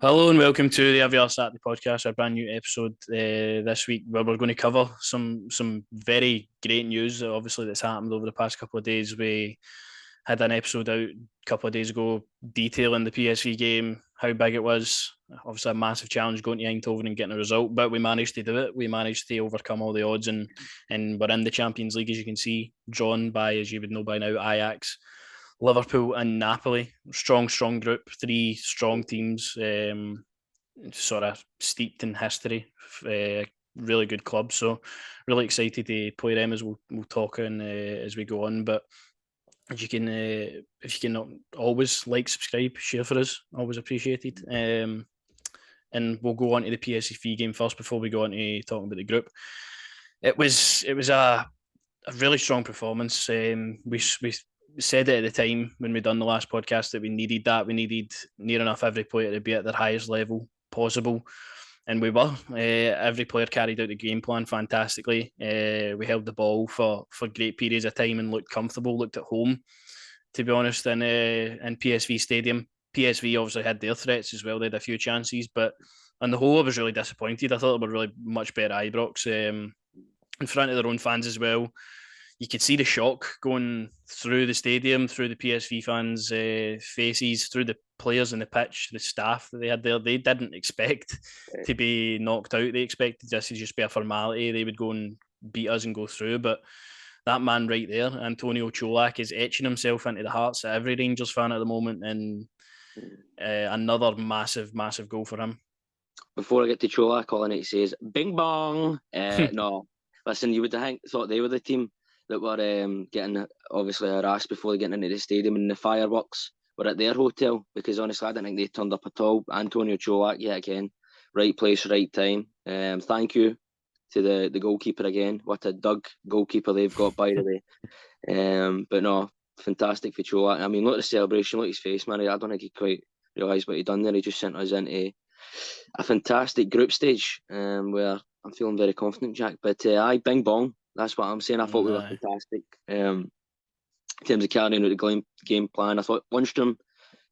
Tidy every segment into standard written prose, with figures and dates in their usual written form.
Hello and welcome to the Every Other Saturday podcast, our brand new episode this week where we're going to cover some very great news, obviously, that's happened over the past couple of days. We had an episode out a couple of days ago detailing the PSV game, how big it was. Obviously, a massive challenge going to Eindhoven and getting a result, but we managed to do it. We managed to overcome all the odds, and we're in the Champions League, as you can see, drawn by, as you would know by now, Ajax, Liverpool and Napoli. Strong group, three strong teams, sort of steeped in history. Really good club, so really excited to play them as we'll talk on as we go on. But if you can always like, subscribe, share for us, always appreciated. And we'll go on to the PSV game first before we go on to talking about the group. It was a really strong performance. We said it at the time when we done the last podcast that we needed that. We needed near enough every player to be at their highest level possible, and we were. Every player carried out the game plan fantastically. We held the ball for great periods of time and looked comfortable, looked at home. To be honest, in PSV Stadium, PSV obviously had their threats as well. They had a few chances, but on the whole, I was really disappointed. I thought they were really much better Ibrox in front of their own fans as well. You could see the shock going through the stadium, through the PSV fans' faces, through the players in the pitch, the staff that they had there. They didn't expect to be knocked out. They expected this to just be a formality. They would go and beat us and go through. But that man right there, Antonio Cholak, is etching himself into the hearts of every Rangers fan at the moment. And another massive goal for him. Before I get to Cholak, all I need to say is bing bong. No, listen, you would have thought they were the team that were getting obviously harassed before they get into the stadium, and the fireworks were at their hotel, because honestly I didn't think they turned up at all. Antonio Cholak, yet again, right place, right time. Thank you to the goalkeeper again. What a dug goalkeeper they've got, by the way. But no, fantastic for Cholak. I mean, look at the celebration, look at his face, man. I don't think he quite realised what he'd done there. He just sent us into a fantastic group stage where I'm feeling very confident, Jack. But aye, bing bong. That's what I'm saying. I thought we were fantastic. In terms of carrying out the game plan, I thought Lundstrom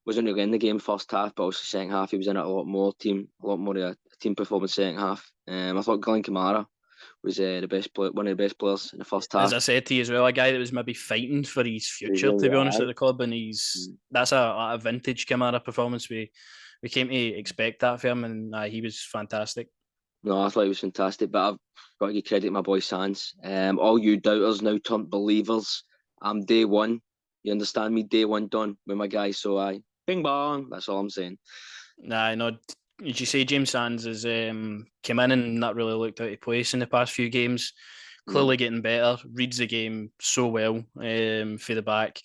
wasn't really in the game first half, but also second half he was in it a lot more of a team performance second half. I thought Glenn Kamara was the best player, one of the best players in the first half. As I said to you as well, a guy that was maybe fighting for his future, to be honest, at the club, and that's a vintage Kamara performance. We came to expect that from him, and he was fantastic. No, I thought he was fantastic, but I've got to give credit to my boy Sands. All you doubters now turned believers. I'm day one. You understand me? Day one done with my guys. So bing bong. That's all I'm saying. Nah, no. As you say, James Sands has come in and not really looked out of place in the past few games. Clearly getting better. Reads the game so well for the back.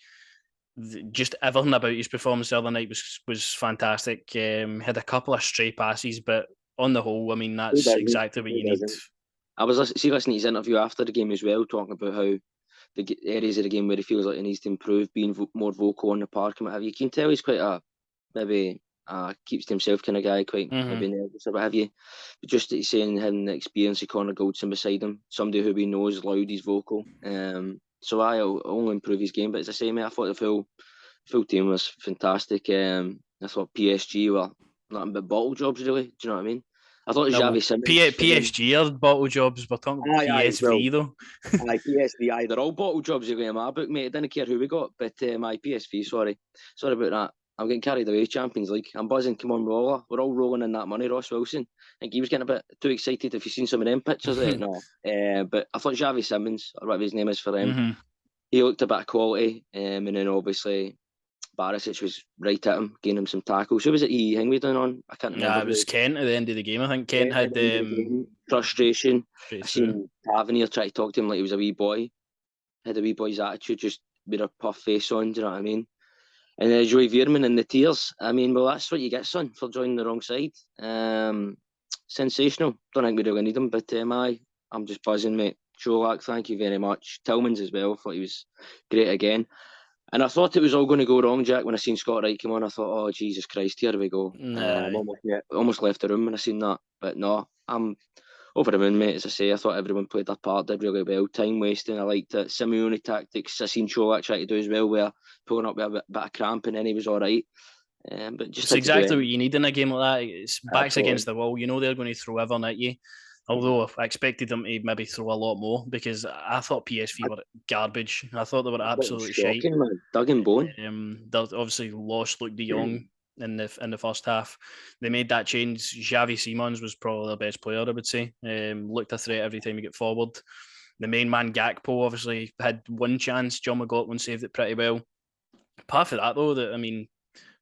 Just everything about his performance the other night was fantastic. Had a couple of stray passes, but on the whole, I mean, that's exactly what you need. I was listening to his interview after the game as well, talking about how the areas of the game where he feels like he needs to improve, being more vocal on the park and what have you. You can tell he's quite a maybe keeps to himself kind of guy, quite maybe nervous or what have you. But just that he's saying having the experience of Connor Goldson beside him, somebody who we know is loud, he's vocal. So I'll only improve his game. But as I say, mate, I thought the full team was fantastic. I thought PSG were nothing but bottle jobs, really. Do you know what I mean? I thought Xavi Simons. PSG are bottle jobs. We're talking PSV though. PSV, they're all bottle jobs in my book, mate. I didn't care who we got, but my PSV. Sorry about that. I'm getting carried away. Champions League. I'm buzzing. Come on, we're all rolling in that money. Ross Wilson. I think he was getting a bit too excited. If you've seen some of them pictures, no. But I thought Xavi Simons, or whatever his name is for them, he looked a bit of quality. And then obviously Barisic was right at him, gaining him some tackles. Who was it he hung with on? I can't remember. Yeah, it was Kent at the end of the game. I think Kent had frustration. I seen Tavernier try to talk to him like he was a wee boy. Had a wee boy's attitude, just with a puff face on. Do you know what I mean? And Joey Veerman in the tears. I mean, well, that's what you get, son, for joining the wrong side. Sensational. Don't think we really need him, but I'm just buzzing, mate. Cholak, thank you very much. Tillmans as well. Thought he was great again. And I thought it was all going to go wrong, Jack, when I seen Scott Wright come on. I thought, oh, Jesus Christ, here we go. Almost left the room when I seen that. But no, I'm over the moon, mate. As I say, I thought everyone played their part, did really well. Time wasting, I liked it. Simeone tactics, I seen Cholak try to do as well, where pulling up with a bit of cramp and then he was all right. But just It's had to do exactly it. what you need in a game like that. It's backs Absolutely. against the wall. You know they're going to throw everything at you. Although I expected them to maybe throw a lot more because I thought PSV were garbage. I thought they were That was absolutely shite. shocking, man. Dug and bone. They obviously lost Luke De Jong in the first half. They made that change. Xavi Simons was probably their best player, I would say. Looked a threat every time he got forward. The main man Gakpo obviously had one chance. John McLaughlin saved it pretty well. Apart from that, though,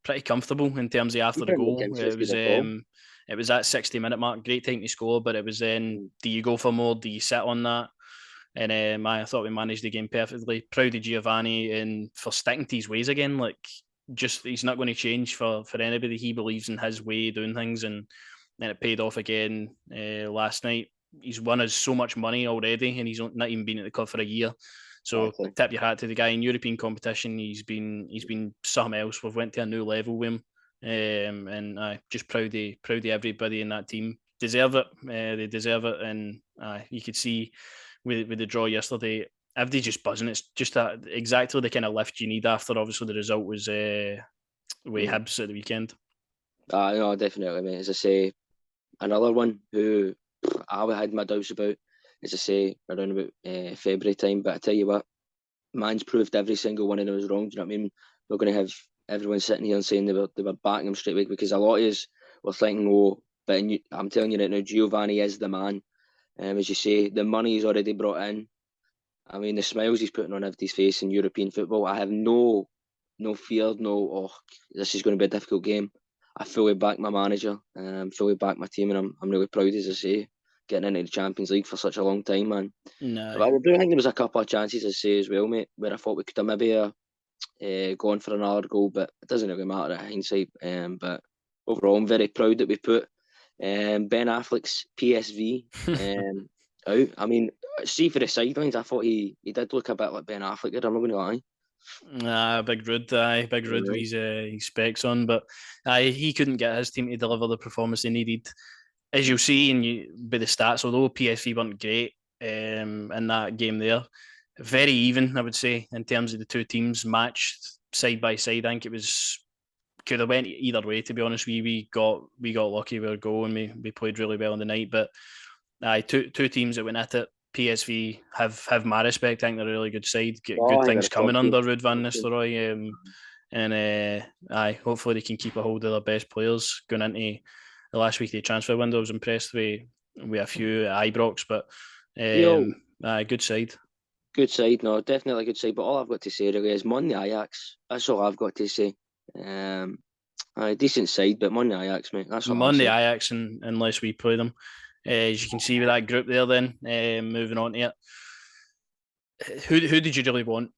pretty comfortable in terms of He after the didn't look goal. interested at all. It was that 60-minute mark. Great time to score, but it was then, do you go for more? Do you sit on that? And I thought we managed the game perfectly. Proud of Giovanni and for sticking to his ways again. Like, just he's not going to change for anybody. He believes in his way of doing things, and then it paid off again last night. He's won us so much money already, and he's not even been at the club for a year. So Exactly. tip your hat to the guy in European competition. He's been something else. We've went to a new level with him, and just proud of everybody in that team. Deserve it. They deserve it, and you could see with the draw yesterday, everybody just buzzing. It's just that exactly the kind of lift you need after obviously the result was with Hibs at the weekend. No, definitely, mate. As I say, another one who I had my doubts about, as I say, around about February time. But I tell you what, man's proved every single one of them was wrong. Do you know what I mean? We're going to have everyone sitting here and saying they were backing him straight away because a lot of us were thinking, oh, but I'm telling you right now, Giovanni is the man. As you say, the money he's already brought in. I mean, the smiles he's putting on everybody's face in European football. I have no fear, this is going to be a difficult game. I fully back my manager, fully back my team, and I'm really proud, as I say, getting into the Champions League for such a long time, man. No, But I do think there was a couple of chances, as I say, as well, mate, where I thought we could have maybe gone for another goal, but it doesn't really matter at hindsight. But overall, I'm very proud that we put Ben Affleck's PSV out. I mean, see for the sidelines, I thought he did look a bit like Ben Affleck. I'm not going to lie. Big Rude, big Rude Yeah. with his specs on, but he couldn't get his team to deliver the performance they needed. As you'll see, by the stats, although PSV weren't great in that game there, very even, I would say, in terms of the two teams matched side by side. I think it was could have went either way. To be honest, we got lucky with our goal and we played really well in the night. But two teams that went at it. PSV have my respect. I think they're a really good side. Get Oh, good I think things they're top coming team. under Ruud van Nistelrooy. And hopefully they can keep a hold of their best players going into the last week of the transfer window. I was impressed with a few Ibrox, but Yo, good side. good side, no, definitely a good side. But all I've got to say really is Monday Ajax. That's all I've got to say. Decent side, but Monday Ajax, mate. That's all I'll Monday say. Ajax, unless we play them. As you can see with that group there, then moving on to it. Who did you really want?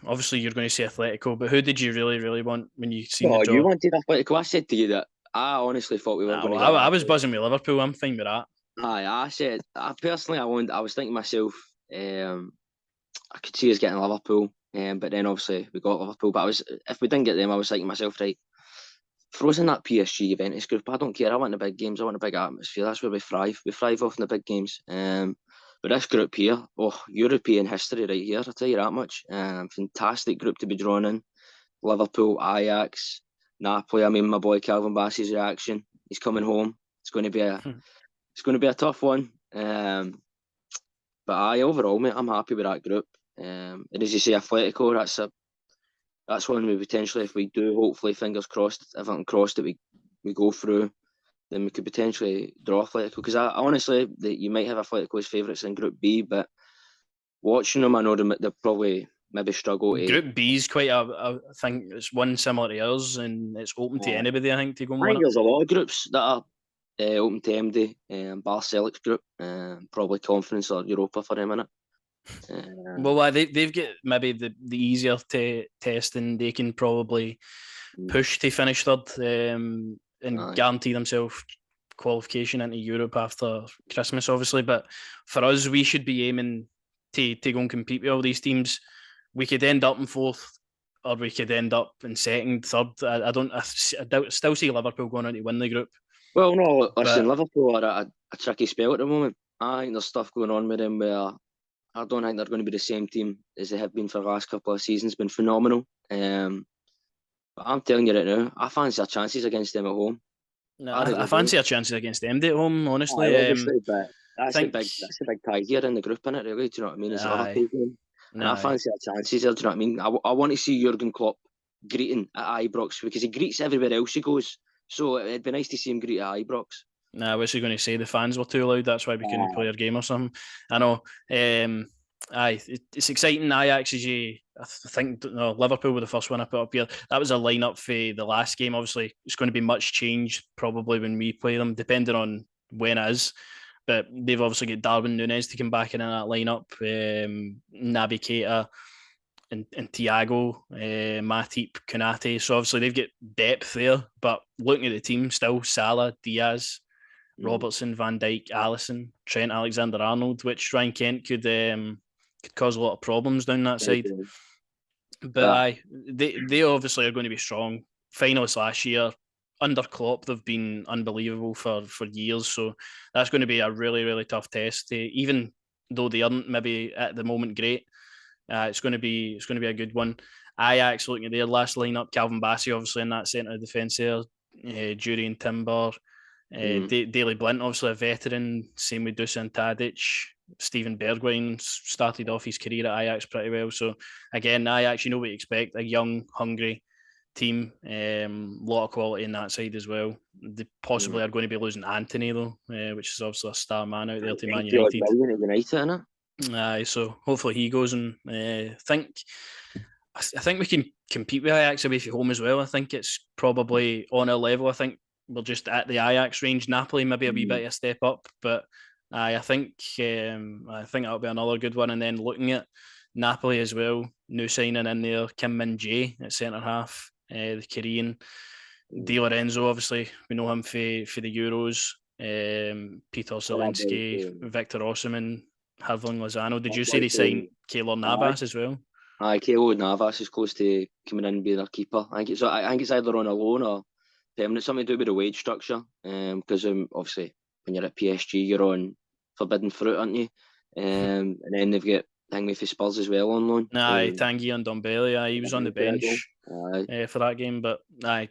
Obviously, you're going to say Atletico, but who did you really want when you seen the No, you draw? wanted Atletico. I said to you that I honestly thought we were going to get I was Liverpool. buzzing with Liverpool. I'm fine with that. I said, I was thinking myself, I could see us getting Liverpool, but then obviously we got Liverpool. But if we didn't get them, I was thinking myself, right, frozen that PSG Juventus group. I don't care. I want the big games. I want the big atmosphere. That's where we thrive. We thrive off in the big games. But this group here, European history right here. I'll tell you that much. Fantastic group to be drawn in. Liverpool, Ajax, Napoli. I mean, my boy Calvin Bassey's reaction. He's coming home. It's going to be a tough one. But overall, mate, I'm happy with that group. And as you say, Atletico, that's one we potentially, if we do, hopefully, fingers crossed, everything crossed that we go through, then we could potentially draw Atletico. Because I honestly, you might have Atletico as favourites in Group B, but watching them, I know they'll probably maybe struggle to. Group B is quite I think it's one similar to ours, and it's open to anybody. I think to go and I win think it. there's a lot of groups that are open to MD. Barcelic's group, probably Conference or Europa for them, innit? Well, they've got maybe the easier test, and they can probably push to finish third and guarantee themselves qualification into Europe after Christmas, obviously. But for us, we should be aiming to go and compete with all these teams. We could end up in fourth, or we could end up in second, third. I still see Liverpool going on to win the group. Well, no, listen, But Liverpool are at a tricky spell at the moment. I think there's stuff going on with them where I don't think they're going to be the same team as they have been for the last couple of seasons. Been phenomenal. But I'm telling you right now, I fancy our chances against them at home. No, I I really do. fancy our chances against them at home, Aye, honestly. obviously, but I think, that's the big tie here in the group, innit, really? Do you know what I mean? It's a aye, Liverpool game. And I aye. fancy our chances there, do you know what I mean? I want to see Jurgen Klopp greeting at Ibrox because he greets everywhere else he goes. So it'd be nice to see him greet at Ibrox. Nah, I was going to say the fans were too loud. That's why we couldn't play Aye. our game or something. I know. Aye, it's exciting. Ajax, I think no, Liverpool were the first one I put up here. That was a lineup for the last game. Obviously, it's going to be much changed probably when we play them, depending on when it is. But they've obviously got Darwin Núñez to come back in that lineup. Naby Keita and Thiago, Matip, Konate. So obviously they've got depth there. But looking at the team, still Salah, Diaz, Robertson, Van Dijk, Alisson, Trent Alexander-Arnold, which Ryan Kent could cause a lot of problems down that side. But But they obviously are going to be strong. Finalists last year under Klopp, they've been unbelievable for years. So that's going to be a really really tough test. Even though they aren't maybe at the moment great, it's going to be a good one. Ajax looking at their last lineup, Calvin Bassey obviously in that centre of defence there, Jurien Timber, Daley Blind, obviously a veteran. Same with Dusan Tadic. Steven Bergwijn started off his career at Ajax pretty well. So again, Ajax, you know what you expect: a young, hungry team. Lot of quality in that side as well. They possibly are going to be losing Anthony though, which is obviously a star man out there to Man 90 odd United. million at United, innit? So hopefully he goes and I think we can compete with Ajax away from home as well. I think it's probably on our level. I think we're just at the Ajax range. Napoli maybe a wee bit of a step up, but I think that'll be another good one. And then looking at Napoli as well, new signing in there, Kim Min Jae at centre half, the Korean. Di Lorenzo, obviously, we know him for the Euros. Peter Zielinski, Victor Osimhen, Hirving Lozano. Did you see they signed Keylor Navas as well? Aye, Keylor Navas is close to coming in and being a keeper. I think it's either on a loan or permanent. Something to do with the wage structure. Because obviously when you're at PSG, you're on forbidden fruit, aren't you? And then they've got Thingy for Spurs as well on loan. Aye, Tanguy and Ndombele. He was on the bench for that game, but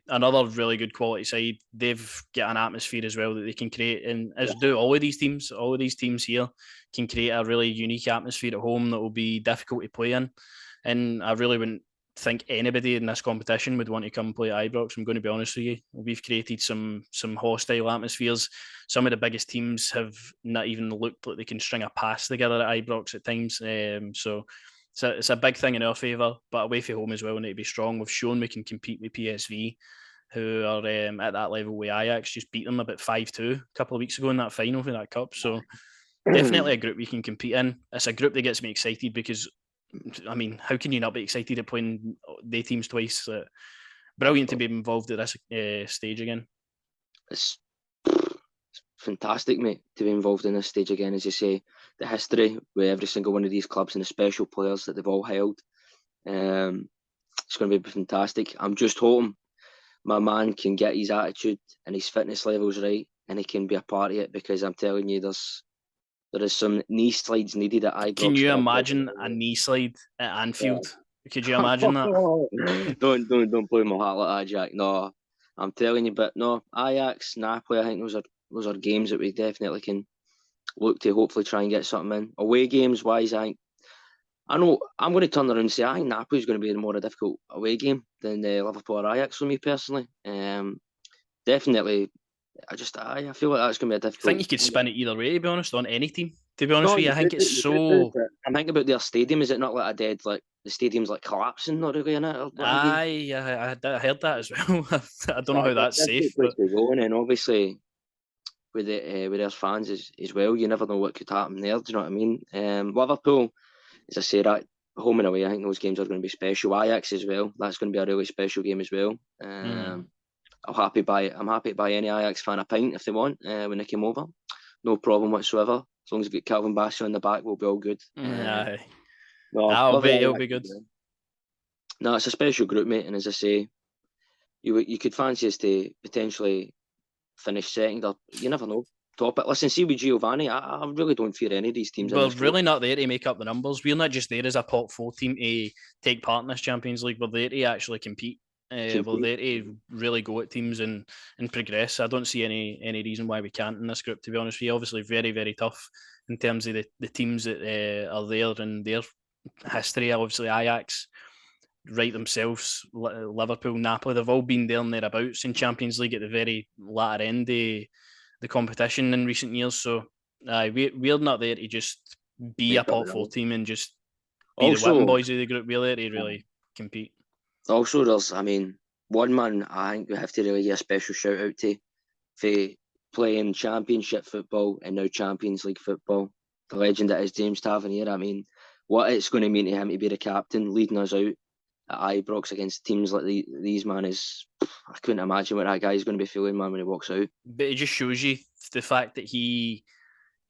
another really good quality side. They've got an atmosphere as well that they can create, and as do all of these teams. All of these teams here can create a really unique atmosphere at home that will be difficult to play in. And I really wouldn't think anybody in this competition would want to come play at Ibrox. I'm going to be honest with you. We've created some hostile atmospheres. Some of the biggest teams have not even looked like they can string a pass together at Ibrox at times. So it's a big thing in our favour. But away from home as well, we need to be strong. We've shown we can compete with PSV, who are at that level with Ajax. Just beat them about 5-2 a couple of weeks ago in that final for that cup. So definitely a group we can compete in. It's a group that gets me excited because, I mean, how can you not be excited at playing the teams twice? Brilliant to be involved at this stage again. It's fantastic, mate, to be involved in this stage again. As you say, the history with every single one of these clubs and the special players that they've all held. It's going to be fantastic. I'm just hoping my man can get his attitude and his fitness levels right and he can be a part of it, because I'm telling you, there is some knee slides needed at Ibrox. Can you imagine a knee slide at Anfield? Yeah. Could you imagine that? Don't play my heart like that, Jack. No, I'm telling you. But no, Ajax, Napoli, I think those are games that we definitely can look to hopefully try and get something in. Away games wise, I know I'm going to turn around and say I think Napoli's going to be a more difficult away game than Liverpool or Ajax for me personally. Definitely. I feel like that's going to be a difficult. I think you could spin it either way, to be honest, on any team. To be honest with you, I think it's so. I'm thinking about their stadium. Is it not like a dead, like the stadium's like collapsing, not really in it? I heard that as well. I don't know how that's safe. But and obviously with their fans as well, you never know what could happen there. Do you know what I mean? Liverpool, as I say, that home and away, I think those games are going to be special. Ajax as well. That's going to be a really special game as well. I'm happy to buy any Ajax fan a pint if they want when they come over. No problem whatsoever. As long as we've got Calvin Bassey on the back, we'll be all good. No, it'll be good. No, it's a special group, mate. And as I say, you could fancy us to potentially finish second, or you never know. Top it. Listen, see with Giovanni, I really don't fear any of these teams. We're really not there to make up the numbers. We're not just there as a top 4 team to take part in this Champions League. We're there to actually compete. We're there to really go at teams and progress. I don't see any reason why we can't in this group, to be honest with you. Obviously, very, very tough in terms of the teams that are there and their history. Obviously, Ajax, right themselves, Liverpool, Napoli, they've all been there and thereabouts in Champions League at the very latter end of the competition in recent years. So we're not there to just be a pot four team and just be the whipping boys of the group. We're there to really compete. Also, there's, one man I think we have to really give a special shout out to for playing Championship football and now Champions League football. The legend that is James Tavernier. What it's going to mean to him to be the captain, leading us out at Ibrox against teams like these, man, is, I couldn't imagine what that guy's going to be feeling, man, when he walks out. But it just shows you the fact that he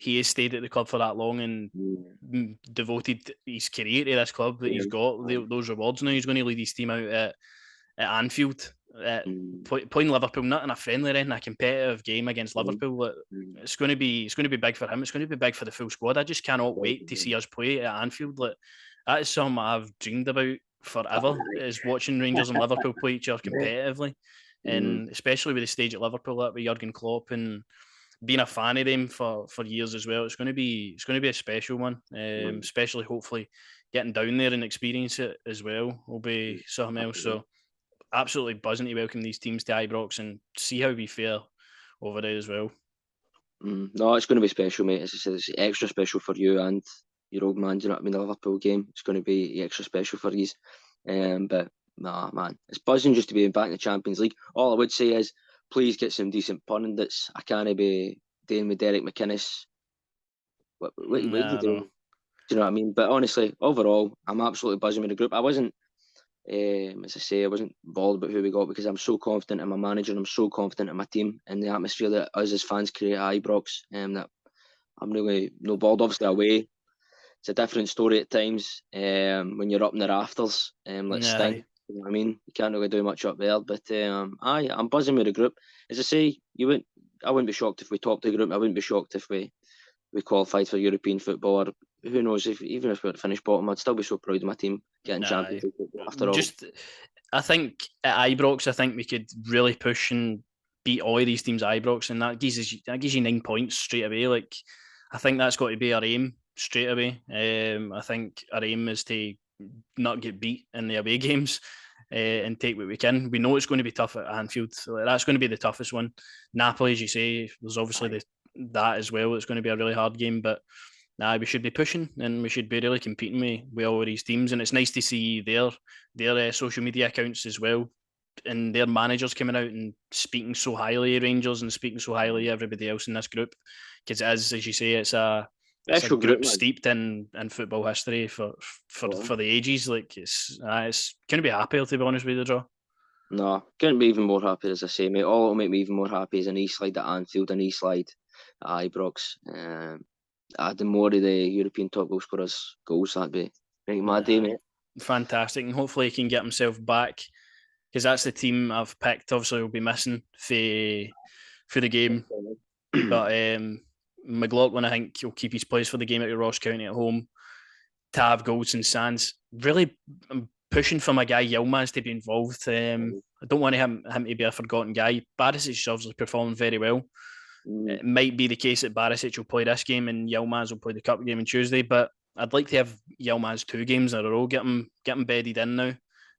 has stayed at the club for that long and devoted his career to this club, that he's got those rewards now. He's going to lead his team out at Anfield, playing Liverpool, not in a friendly or in a competitive game against Liverpool. It's going to be big for him. It's going to be big for the full squad. I just cannot wait to see us play at Anfield. That is something I've dreamed about forever, is watching Rangers and Liverpool play each other competitively, and especially with the stage at Liverpool, that with Jurgen Klopp, and being a fan of them for years as well. It's going to be a special one, especially hopefully getting down there and experience it as well will be something else. So absolutely buzzing to welcome these teams to Ibrox and see how we fare over there as well. No, it's going to be special, mate. As I said, it's extra special for you and your old man. Do you know what I mean? The Liverpool game, it's going to be extra special for you. But nah, man, it's buzzing just to be back in the Champions League. All I would say is, please get some decent pundits. I can't be dealing with Derek McInnes. What are you doing? Do you know what I mean? But honestly, overall, I'm absolutely buzzing with the group. I wasn't, as I say, I wasn't bothered about who we got, because I'm so confident in my manager and I'm so confident in my team and the atmosphere that us as fans create at Ibrox. That I'm really no bothered. Obviously, away, it's a different story at times. When you're up in the rafters, like Sting. You know what I mean? You can't really do much up there, but I'm buzzing with the group. As I say, I wouldn't be shocked if we topped the group. I wouldn't be shocked if we qualified for European football, or who knows, even if we were to finish bottom, I'd still be so proud of my team getting Champions League after all. I think at Ibrox, I think we could really push and beat all of these teams at Ibrox, and that gives you 9 points straight away. I think that's got to be our aim straight away. I think our aim is to not get beat in the away games and take what we can. We know it's going to be tough at Anfield. That's going to be the toughest one. Napoli, as you say, there's obviously that as well. It's going to be a really hard game, but we should be pushing and we should be really competing with all of these teams. And it's nice to see their social media accounts as well, and their managers coming out and speaking so highly of Rangers and speaking so highly of everybody else in this group, because it is, as you say, it's a group steeped in football history for the ages. It's couldn't be happier, to be honest with you, Draw. No, couldn't be even more happy, as I say, mate. All that'll make me even more happy is an E-slide at Anfield, an E-slide at Ibrox. Adding more of the European top goal scorers goals, that'd be right my day, mate. Fantastic, and hopefully he can get himself back, because that's the team I've picked. Obviously, he'll be missing for the game, but McLaughlin, I think he'll keep his place for the game at Ross County at home. Tav, Goldson, Sands, really pushing for my guy Yilmaz to be involved. I don't want him to be a forgotten guy. Barisic is obviously performing very well. It might be the case that Barisic will play this game and Yilmaz will play the cup game on Tuesday, but I'd like to have Yilmaz 2 games in a row, get him bedded in now.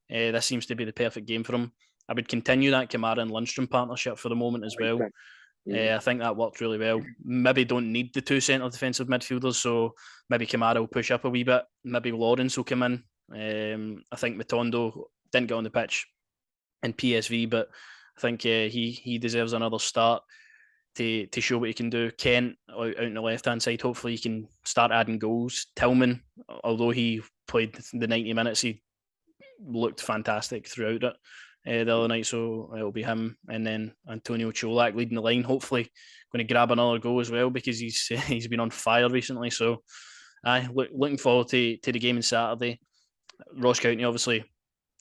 This seems to be the perfect game for him. I would continue that Kamara and Lundstrom partnership for the moment as well. I think that worked really well. Maybe don't need the 2 centre defensive midfielders, so maybe Kamara will push up a wee bit. Maybe Lawrence will come in. I think Matondo didn't get on the pitch in PSV, but I think he deserves another start to show what he can do. Kent out on the left-hand side, hopefully he can start adding goals. Tillman, although he played the 90 minutes, he looked fantastic throughout it the other night, so it'll be him. And then Antonio Cholak leading the line, hopefully going to grab another goal as well, because he's been on fire recently. So looking forward to the game on Saturday. Ross County, obviously,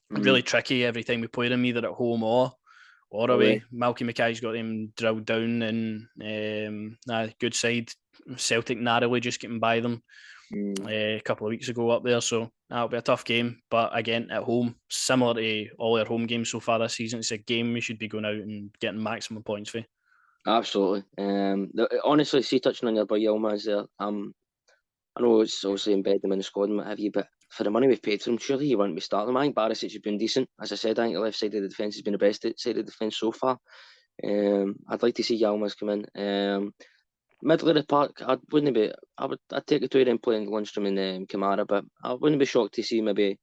really tricky every time we play them, either at home or away. Malky Mackay's got him drilled down, and good side. Celtic narrowly just getting by them. a couple of weeks ago up there. So that'll be a tough game. But again, at home, similar to all our home games so far this season, it's a game we should be going out and getting maximum points for. Absolutely. Honestly, see, touching on your boy Yilmaz there, I know it's obviously embedded him in the squad and what have you, but for the money we've paid for him, surely he wouldn't be starting him. I think Barisic has been decent. As I said, I think the left side of the defence has been the best side of the defence so far. I'd like to see Yilmaz come in. Middle of the park, I'd take it to them playing Lundstram and Kamara, but I wouldn't be shocked to see maybe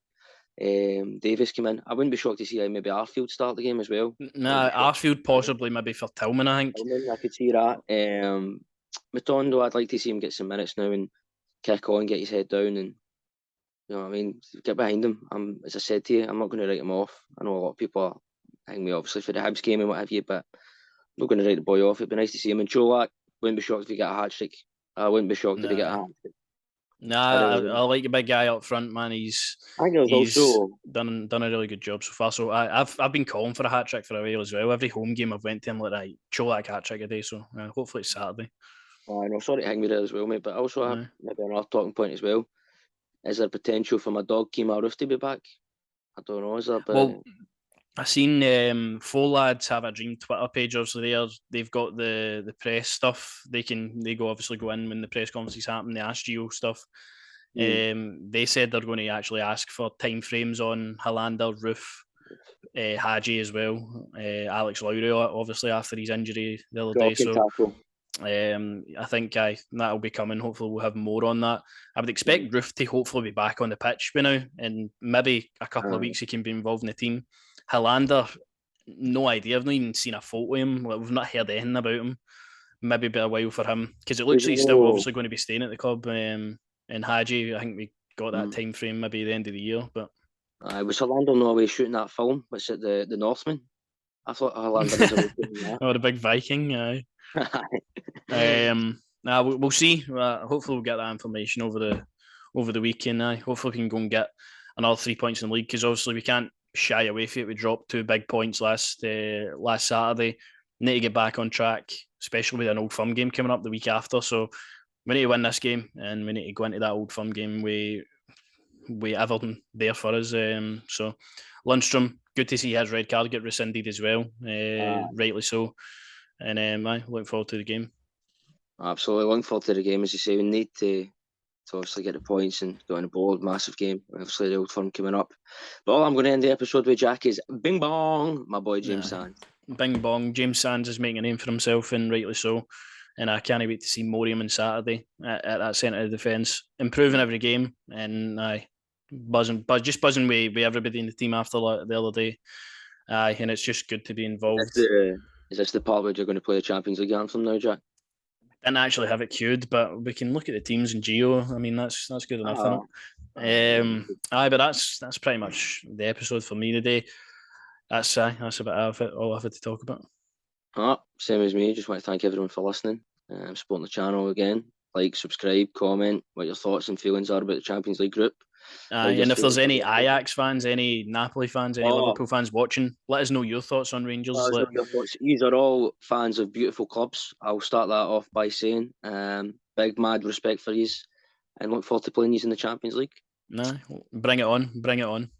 Davis come in. I wouldn't be shocked to see maybe Arfield start the game as well. Nah, Arfield possibly maybe for Tillman, I think. I could see that. Matondo, I'd like to see him get some minutes now and kick on, get his head down, and you know what I mean, get behind him. As I said to you, I'm not going to write him off. I know a lot of people are hanging me obviously for the Hibs game and what have you, but I'm not going to write the boy off. It'd be nice to see him. And Cholak, wouldn't be shocked if he got a hat trick. I wouldn't be shocked if he got a hat trick. Nah, I like a big guy up front, man. He's also done a really good job so far. So I've been calling for a hat trick for a while as well. Every home game I've went to, I'm like, right, Cholak hat trick a day. So hopefully it's Saturday. I know, sorry to hang me there as well, mate. But I also have maybe another talking point as well. Is there potential for my dog Kemar Roof to be back? I don't know. Is there? But... Well, I seen Four Lads have a Dream Twitter page. Obviously, they've got the press stuff. They go in when the press conferences happen. The Ask Geo stuff. They said they're going to actually ask for timeframes on Helander, Roof, Hadji as well. Alex Lowry, obviously after his injury the other day. So I think that'll be coming. Hopefully we'll have more on that. I would expect Roof to hopefully be back on the pitch by now, and maybe a couple of weeks he can be involved in the team. Helander, no idea. I've not even seen a photo of him. We've not heard anything about him. Maybe be a while for him because it looks like he's still obviously going to be staying at the club. And Hadji, I think we got that time frame maybe the end of the year. But was Helander Norway shooting that film? What's it, the Northman? I thought Helander was that. Oh, the big Viking. Aye. We'll see. Hopefully we'll get that information over the weekend. Hopefully we can go and get another 3 points in the league because obviously we can't shy away from it. We dropped 2 big points last Saturday. Need to get back on track, especially with an Old Firm game coming up the week after. So we need to win this game and we need to go into that Old Firm game with Everton there for us. So Lundstram, good to see his red card get rescinded as well. Rightly so. And I look forward to the game. Absolutely, looking forward to the game. As you say, we need to obviously get the points and go on a board. Massive game. Obviously, the Old Firm coming up. But all I'm going to end the episode with, Jack, is bing bong, my boy James Sands. Bing bong. James Sands is making a name for himself, and rightly so. And I can't wait to see more of him on Saturday at that centre of defence, improving every game. And buzzing with everybody in the team after the other day. And it's just good to be involved. Is this the part where you're going to play the Champions League anthem now, Jack? Didn't actually have it queued, but we can look at the teams in Geo. I mean, that's good enough, isn't it? But that's pretty much the episode for me today. That's about all I've had to talk about. Same as me. Just want to thank everyone for listening, supporting the channel again. Like, subscribe, comment what your thoughts and feelings are about the Champions League group. And if there's any Ajax fans, any Napoli fans, any Liverpool fans watching, let us know your thoughts on Rangers. These are all fans of beautiful clubs. I'll start that off by saying big mad respect for yous and look forward to playing yous in the Champions League. Bring it on.